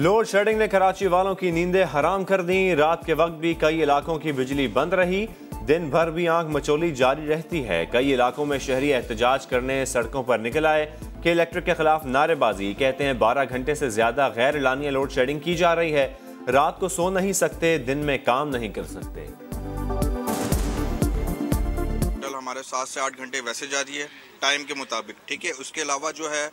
Load shedding ने कराची वालों की नींदें हराम कर दी। रात के वक्त भी कई इलाकों की बिजली बंद रही। दिन भर भी आंख मचोली जारी रहती है। कई इलाकों में शहरी एहतजाज करने सड़कों पर निकल आए कि इलेक्ट्रिक के खिलाफ नारेबाजी। कहते हैं 12 घंटे से ज्यादा गैर एलानिया लोड शेडिंग की जा रही है। रात को सो नहीं सकते, दिन में काम नहीं कर सकते। हमारे 7 से 8 घंटे वैसे जारी है टाइम के मुताबिक, ठीक है। उसके अलावा जो है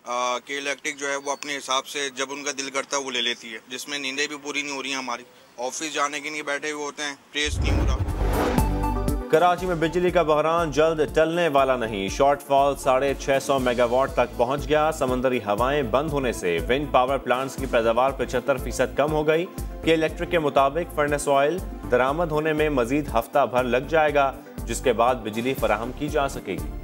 कि इलेक्ट्रिक जो है वो अपने हिसाब से जब उनका दिल करता है वो ले लेती है, जिसमें नींदें भी पूरी नहीं हो रही हैं। हमारी ऑफिस जाने के लिए बैठे हुए होते हैं, ट्रेस नहीं हो रहा। कराची में बिजली का बहरान जल्द टलने वाला नहीं। शॉर्टफॉल 650 मेगावाट तक पहुंच गया। समंदरी हवाएं बंद होने से विंड पावर प्लांट्स की पैदावार 75% कम हो गई। कि इलेक्ट्रिक के मुताबिक फर्नेस ऑयल दरामद होने में मजीद हफ्ता भर लग जाएगा, जिसके बाद बिजली फराहम की जा सकेगी।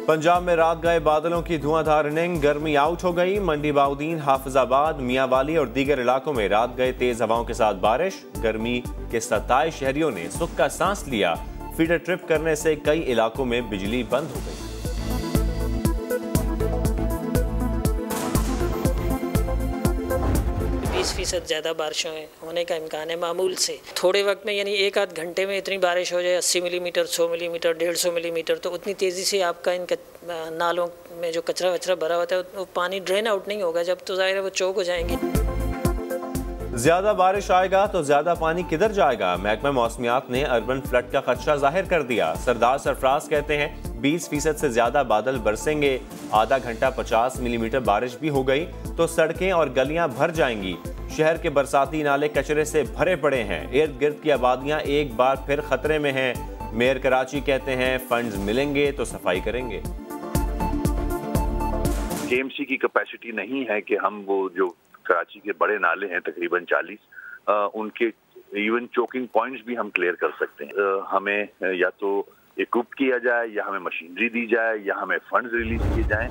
पंजाब में रात गए बादलों की धुआंधार रिंग, गर्मी आउट हो गई। मंडी बाउदीन, हाफिजाबाद, मियांवाली और दीगर इलाकों में रात गए तेज हवाओं के साथ बारिश। गर्मी के 27 शहरियों ने सुख का सांस लिया। फीडर ट्रिप करने से कई इलाकों में बिजली बंद हो गई। % ज़्यादा बारिश होने का इम्कान है मामूल से। थोड़े वक्त में यानी 1-8 घंटे में इतनी बारिश हो जाए 80 मिलीमीटर, 100 मिलीमीटर, 150 मिलीमीटर, तो उतनी तेज़ी से आपका इन नालों में जो कचरा वचरा भरा होता है वो पानी ड्रेन आउट नहीं होगा। जब तो जाहिर है वो चौक हो जाएंगे। ज्यादा बारिश आएगा तो ज्यादा पानी किधर जाएगा? महकमा मौसमियात ने अर्बन फ्लड का खदशा जाहिर कर दिया। सरदार सरफराज कहते हैं 20% से ज्यादा बादल बरसेंगे। आधा घंटा 50 मिलीमीटर बारिश भी हो गई तो सड़कें और गलियां भर जाएंगी। शहर के बरसाती नाले कचरे से भरे पड़े हैं। इर्द गिर्द की आबादियां एक बार फिर खतरे में हैं। मेयर कराची कहते हैं फंड्स मिलेंगे तो सफाई करेंगे। केएमसी की कैपेसिटी नहीं है कि हम वो जो कराची के बड़े नाले हैं तकरीबन 40 उनके इवन चोकिंग पॉइंट्स भी हम क्लियर कर सकते हैं। हमें या तो इक्विप किया जाए या हमें मशीनरी दी जाए या हमें फंड्स रिलीज किए जाएं।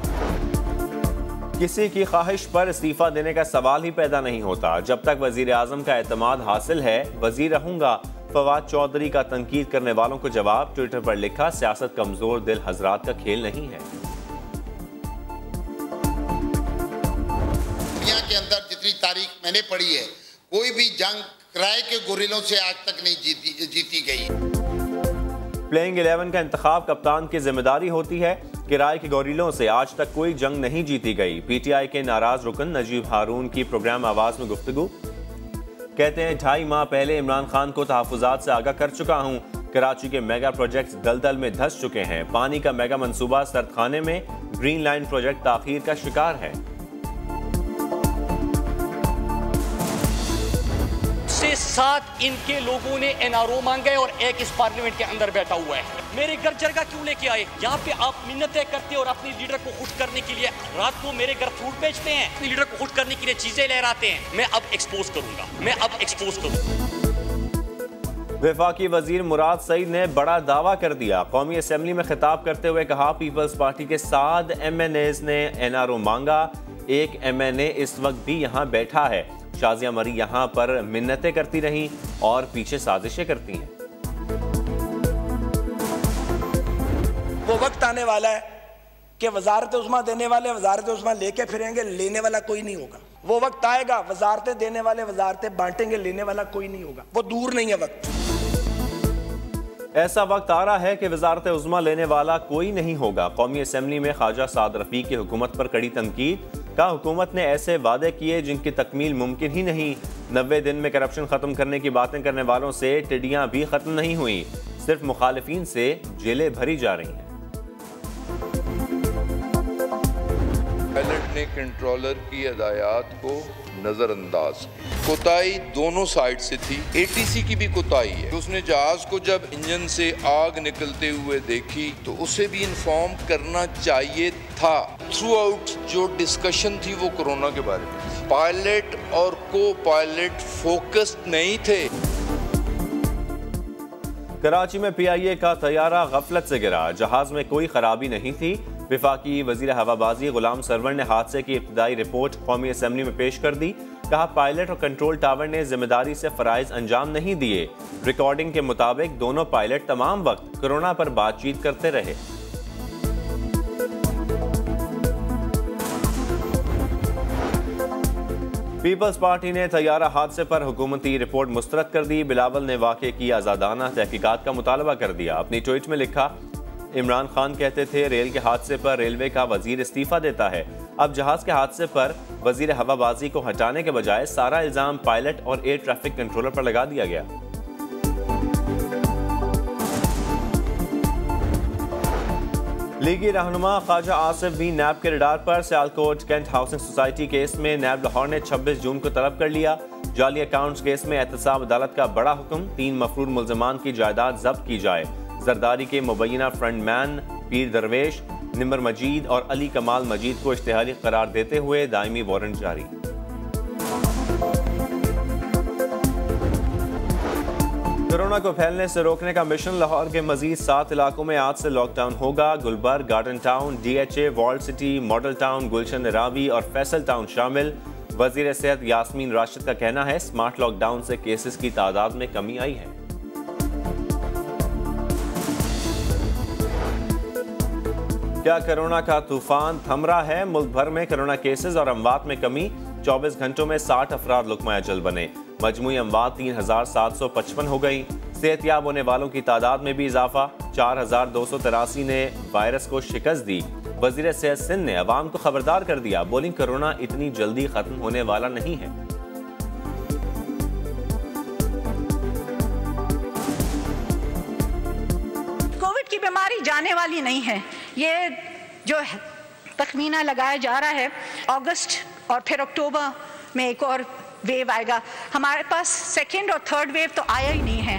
किसी की ख्वाहिश पर इस्तीफा देने का सवाल ही पैदा नहीं होता। जब तक वजीर आजम का एतमाद हासिल है वजीर रहूंगा। फवाद चौधरी का तनकीद करने वालों को जवाब। ट्विटर पर लिखा, सियासत कमजोर दिल हजरात का खेल नहीं है। दुनिया के अंदर जितनी तारीख मैंने पढ़ी है, कोई भी जंग किराए के गोरिल्लों से आज तक नहीं जीती गई। प्लेइंग 11 का इंतखाब कप्तान की जिम्मेदारी होती है। किराए के गोरिल्लों से आज तक कोई जंग नहीं जीती गई। पीटीआई के नाराज रुकन नजीब हारून की प्रोग्राम आवाज में गुफ्तगू। कहते हैं 2.5 माह पहले इमरान खान को तहफुजात से आगाह कर चुका हूं। कराची के मेगा प्रोजेक्ट्स दलदल में धंस चुके हैं। पानी का मेगा मंसूबा सरदखाने में, ग्रीन लाइन प्रोजेक्ट ताखीर का शिकार है। 7 इनके लोगों ने एनआरओ मांगा है और एक इस पार्लियामेंट के अंदर बैठा हुआ है। मेरे घर जरगा क्यों लेके आए? यहाँ पे आप मिन्नतें करते और अपने लीडर को खुश करने के लिए रात को मेरे घर फ्रूट बेचते हैं, अपने लीडर को खुश करने के लिए चीजें लहराते हैं। मैं अब एक्सपोज करूंगा। वफाकी वजीर मुराद सईद ने बड़ा दावा कर दिया। कौमी असेंबली में खिताब करते हुए कहा, पीपल्स पार्टी के 7 MNAs ने एनआरओ मांगा। एक MNA इस वक्त भी यहाँ बैठा है। शाजिया मरी यहाँ पर मिन्नतें करती रहीं और पीछे साजिशें करती हैं। वो वक्त आने वाला है कि वजारत उस्मा देने वाले वजारत उस्मा लेके फिरेंगे, लेने वाला कोई नहीं होगा। वो वक्त आएगा वजारतें देने वाले वजारतें बांटेंगे, लेने वाला कोई नहीं होगा। वो दूर नहीं है वक्त। ऐसा वक्त आ रहा है कि वजारत उज़्मा लेने वाला कोई नहीं होगा। कौमी असेंबली में ख्वाजा साद रफ़ीक की हुकूमत पर कड़ी तनकीद। का हुकूमत ने ऐसे वादे किए जिनकी तकमील मुमकिन ही नहीं। 90 दिन में करप्शन खत्म करने की बातें करने वालों से टिड्डियां भी खत्म नहीं हुई। सिर्फ मुखालिफिन से जेलें भरी जा रही हैं। पायलट ने कंट्रोलर की हिदायत को नजरअंदाज की। कोताही दोनों साइड से थी। एटीसी की भी कोताही है। उसने जहाज को जब इंजन से आग निकलते हुए देखी तो उसे भी इन्फॉर्म करना चाहिए था। थ्रू आउट जो डिस्कशन थी वो कोरोना के बारे में। पायलट और को पायलट फोकस्ड नहीं थे। कराची में PIA का तैयारा गफलत से गिरा। जहाज में कोई खराबी नहीं थी। वफाकी वजीर हवाबाजी गुलाम सरवर ने हादसे की इब्तदाई रिपोर्ट कौमी असेंबली में पेश कर दी। कहा, पायलट और कंट्रोल टावर ने जिम्मेदारी से फराइज अंजाम नहीं दिए। रिकॉर्डिंग के मुताबिक दोनों पायलट तमाम वक्त कोरोना पर बातचीत करते रहे। पीपल्स पार्टी ने तैयारा हादसे पर हुकूमती रिपोर्ट मुस्तरद कर दी। बिलावल ने वाक़े की आज़ादाना तहकीकात का मुतालबा कर दिया। अपनी ट्वीट में लिखा, इमरान खान कहते थे रेल के हादसे पर रेलवे का वजीर इस्तीफा देता है। अब जहाज के हादसे पर वजीर हवाबाजी को हटाने के बजाय सारा इल्जाम पायलट और एयर ट्रैफिक कंट्रोलर पर लगा दिया गया। लीगी रहनुमा ख्वाजा आसिफ भी नैब के रडार पर। Sialkot cantt housing society case में नैब लाहौर ने 26 जून को तलब कर लिया। जाली अकाउंट्स केस में एहतसाब अदालत का बड़ा हुक्म, 3 मफरूर मुल्जमान की जायदाद जब्त की जाए। जरदारी के मुबैना फ्रंटमैन पीर दरवेश, निमर मजीद और अली कमाल मजीद को इश्तिहारी करार देते हुए दायमी वारंट जारी। कोरोना को फैलने से रोकने का मिशन। लाहौर के मजीद 7 इलाकों में आज से लॉकडाउन होगा। Gulberg, garden town, DHA, walled city, model town, Gulshan Ravi और फैसल टाउन शामिल। वजीर सेहत यास्मीन राशिद का कहना है स्मार्ट लॉकडाउन से केसेस की तादाद में कमी आई है। क्या कोरोना का तूफान थम रहा है? मुल्क भर में कोरोना केसेस और अमवात में कमी। 24 घंटों में 60 अफराद लुकमा अजल बने। मजमूई अमवात 3755 हो गई। सेहतयाब होने वालों की तादाद में भी इजाफा। 4283 ने वायरस को शिकस्त दी। वजीर सेहत सिंध ने अवाम को खबरदार कर दिया, बोली कोरोना इतनी जल्दी खत्म होने वाला नहीं है। कोविड की बीमारी जाने वाली नहीं है। ये जो तखमीना लगाया जा रहा है अगस्त और फिर अक्टूबर में एक और वेव आएगा, हमारे पास सेकेंड और थर्ड वेव तो आया ही नहीं है।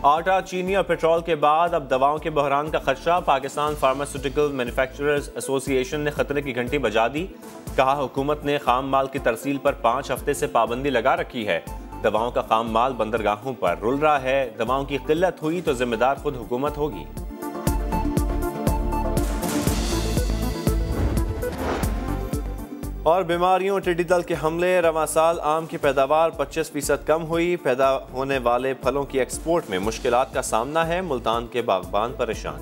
आटा, चीनी और पेट्रोल के बाद अब दवाओं के बहरान का खदशा। पाकिस्तान फार्मास्यूटिकल मैन्युफैक्चरर्स एसोसिएशन ने खतरे की घंटी बजा दी। कहा हुकूमत ने खाम माल की तरसील पर 5 हफ्ते से पाबंदी लगा रखी है। दवाओं का खाम माल बंदरगाहों पर रुल रहा है। दवाओं की किल्लत हुई तो जिम्मेदार खुद हुकूमत होगी। और बीमारियों, टिड्डी दल के हमले। रवां साल आम की पैदावार 25% कम हुई। पैदा होने वाले फलों की एक्सपोर्ट में मुश्किलात का सामना है। मुल्तान के बागबान परेशान।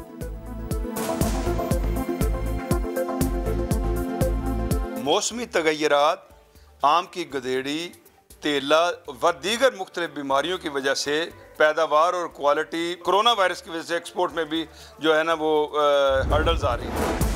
मौसमी तगय्युरात, आम की गधेड़ी, तेला व दीगर मुख्तलिफ बीमारियों की वजह से पैदावार और क्वालिटी, कोरोना वायरस की वजह से एक्सपोर्ट में भी जो है ना वो हर्डल्स आ रही है।